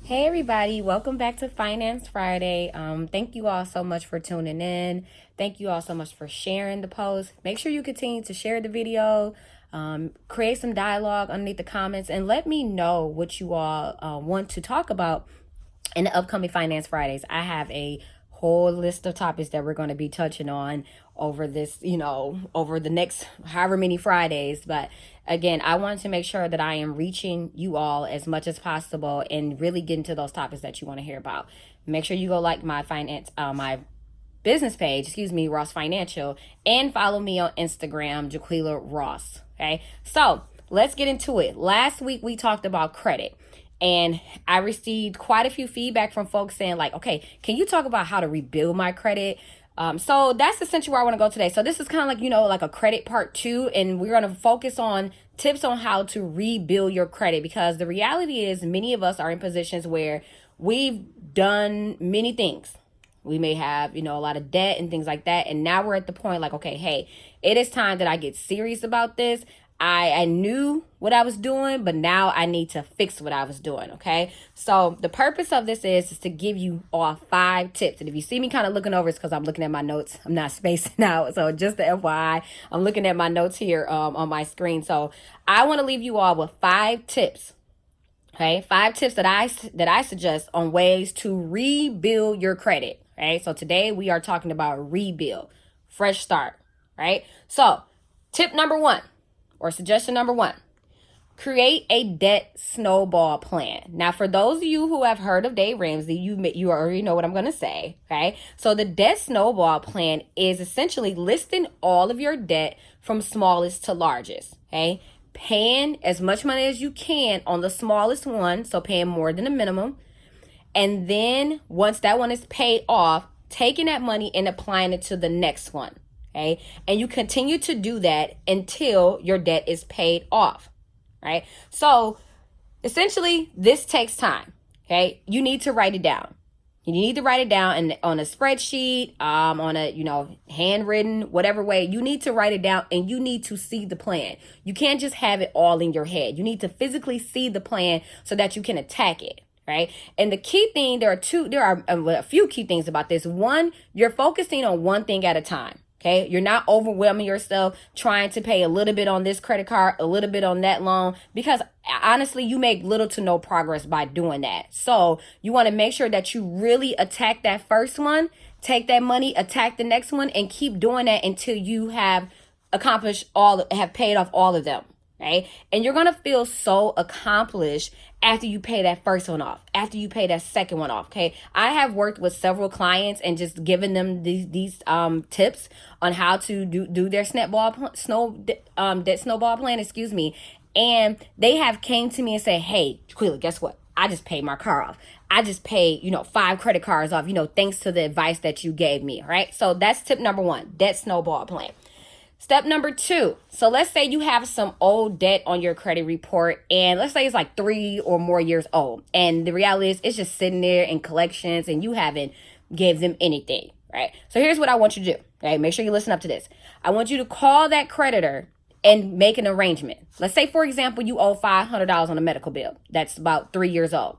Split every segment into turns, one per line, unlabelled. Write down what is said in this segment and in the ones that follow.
Hey everybody, welcome back to Finance Friday. Thank you all so much for tuning in. Thank you all so much for sharing the post. Make sure you continue to share the video, create some dialogue underneath the comments, and let me know what you all want to talk about in the upcoming Finance Fridays. I have a whole list of topics that we're going to be touching on over this, over the next however many Fridays. But again, I wanted to make sure that I am reaching you all as much as possible and really getting to those topics that you want to hear about. Make sure you go like my business page, Ross Financial, and follow me on Instagram, Jaquilla Ross. Okay, so let's get into it. Last week we talked about credit. And I received quite a few feedback from folks saying like, okay, can you talk about how to rebuild my credit? So that's essentially where I want to go today. So this is kind of like, like a credit part 2. And we're going to focus on tips on how to rebuild your credit, because the reality is many of us are in positions where we've done many things. We may have, a lot of debt and things like that. And now we're at the point like, okay, hey, it is time that I get serious about this. I knew what I was doing, but now I need to fix what I was doing, okay? So the purpose of this is to give you all 5 tips. And if you see me kind of looking over, it's because I'm looking at my notes. I'm not spacing out. So just the FYI, I'm looking at my notes here on my screen. So I want to leave you all with 5 tips. Okay, 5 tips that I suggest on ways to rebuild your credit. Okay, so today we are talking about rebuild, fresh start. Right. So tip number 1, or suggestion number 1, create a debt snowball plan. Now, for those of you who have heard of Dave Ramsey, you already know what I'm going to say. Okay, so the debt snowball plan is essentially listing all of your debt from smallest to largest. Okay, paying as much money as you can on the smallest one, so paying more than the minimum. And then once that one is paid off, taking that money and applying it to the next one. Okay, and you continue to do that until your debt is paid off. Right, so essentially this takes time. Okay, you need to write it down. You need to write it down on a spreadsheet, on a, handwritten, whatever way. You need to write it down, and you need to see the plan. You can't just have it all in your head. You need to physically see the plan so that you can attack it. Right. And the key thing, there are a few key things about this. One, you're focusing on one thing at a time. Okay, you're not overwhelming yourself trying to pay a little bit on this credit card, a little bit on that loan, because honestly, you make little to no progress by doing that. So you want to make sure that you really attack that first one, take that money, attack the next one, and keep doing that until you have have paid off all of them. Right? And you're going to feel so accomplished after you pay that first one off, after you pay that second one off. Okay. I have worked with several clients and just given them these tips on how to do their debt snowball plan, And they have came to me and say, hey, Jaquilla, guess what? I just paid my car off. I just paid, 5 credit cards off, thanks to the advice that you gave me. All right. So that's tip number 1, debt snowball plan. Step number 2. So let's say you have some old debt on your credit report, and let's say it's like 3 or more years old. And the reality is it's just sitting there in collections and you haven't gave them anything, right? So here's what I want you to do. Okay, make sure you listen up to this. I want you to call that creditor and make an arrangement. Let's say, for example, you owe $500 on a medical bill. That's about 3 years old.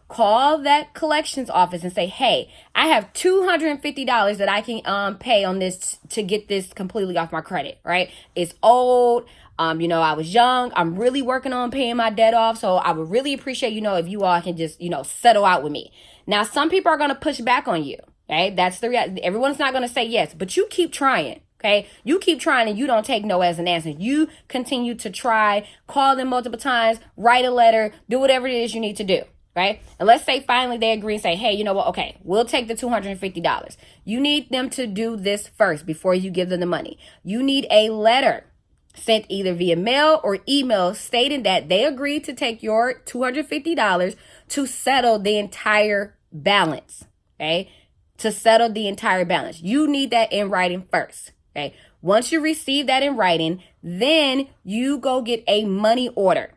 Call that collections office and say, hey, I have $250 that I can pay on this to get this completely off my credit, right? It's old. I was young. I'm really working on paying my debt off. So I would really appreciate, if you all can just, settle out with me. Now, some people are going to push back on you. Okay, that's the reality. Everyone's not going to say yes, but you keep trying. Okay, you keep trying and you don't take no as an answer. You continue to try, call them multiple times, write a letter, do whatever it is you need to do. Right? And let's say finally they agree and say, hey, you know what? Okay, we'll take the $250. You need them to do this first before you give them the money. You need a letter sent either via mail or email stating that they agreed to take your $250 to settle the entire balance. Okay? To settle the entire balance. You need that in writing first. Okay? Once you receive that in writing, then you go get a money order.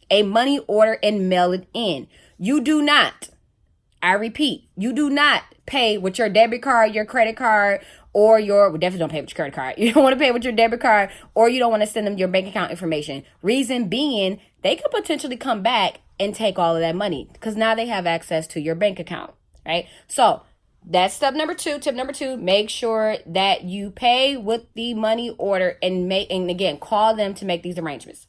And mail it in. You do not, I repeat, you do not pay with your debit card, your credit card, or definitely don't pay with your credit card. You don't want to pay with your debit card, or you don't want to send them your bank account information. Reason being, they could potentially come back and take all of that money, because now they have access to your bank account, right? So that's step number 2. Tip number 2, make sure that you pay with the money order and again, call them to make these arrangements.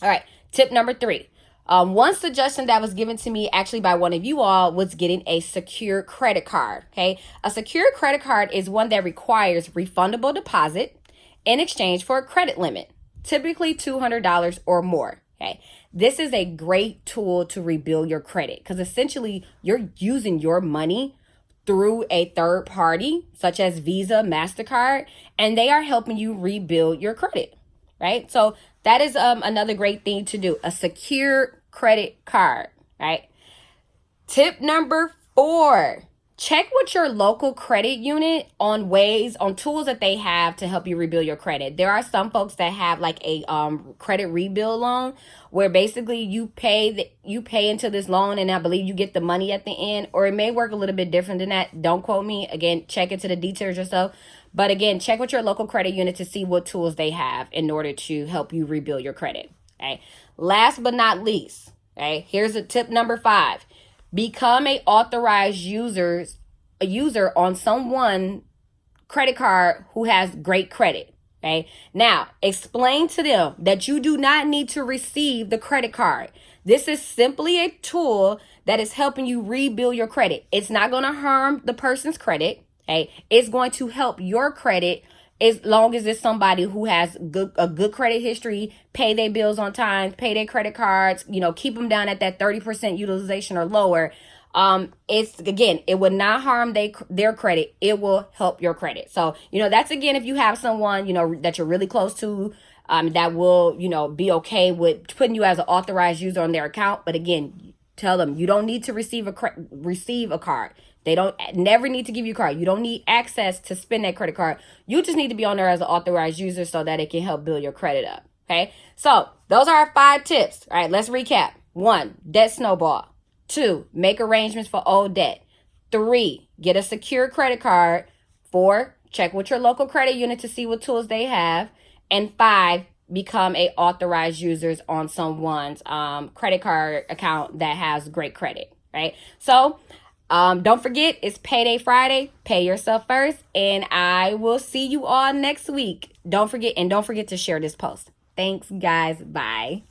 All right. Tip number 3. One suggestion that was given to me actually by one of you all was getting a secure credit card. Okay. A secure credit card is one that requires refundable deposit in exchange for a credit limit, typically $200 or more. Okay. This is a great tool to rebuild your credit, because essentially you're using your money through a third party such as Visa, MasterCard, and they are helping you rebuild your credit, right? So that is another great thing to do, a secure credit card, right? Tip number 4, check with your local credit unit on tools that they have to help you rebuild your credit. There are some folks that have like a credit rebuild loan, where basically you pay into this loan, and I believe you get the money at the end, or it may work a little bit different than that. Don't quote me. Again, check into the details yourself. But again, check with your local credit unit to see what tools they have in order to help you rebuild your credit. Okay. Last but not least, okay, here's a tip number 5. Become a authorized user on someone credit card who has great credit. Okay. Now, explain to them that you do not need to receive the credit card. This is simply a tool that is helping you rebuild your credit. It's not going to harm the person's credit. Okay. It's going to help your credit as long as it's somebody who has a good credit history, pay their bills on time, pay their credit cards, keep them down at that 30% utilization or lower. It would not harm their credit. It will help your credit. So, that's again, if you have someone, that you're really close to, that will, be okay with putting you as an authorized user on their account. But again, tell them you don't need to receive a card. They don't never need to give you a card. You don't need access to spend that credit card. You just need to be on there as an authorized user so that it can help build your credit up. Okay. So those are our 5 tips. All right. Let's recap. 1, debt snowball. 2, make arrangements for old debt. 3, get a secure credit card. 4, check with your local credit unit to see what tools they have. And 5, become a authorized users on someone's credit card account that has great credit. Right. So don't forget, it's Payday Friday. Pay yourself first. And I will see you all next week. Don't forget to share this post. Thanks, guys. Bye.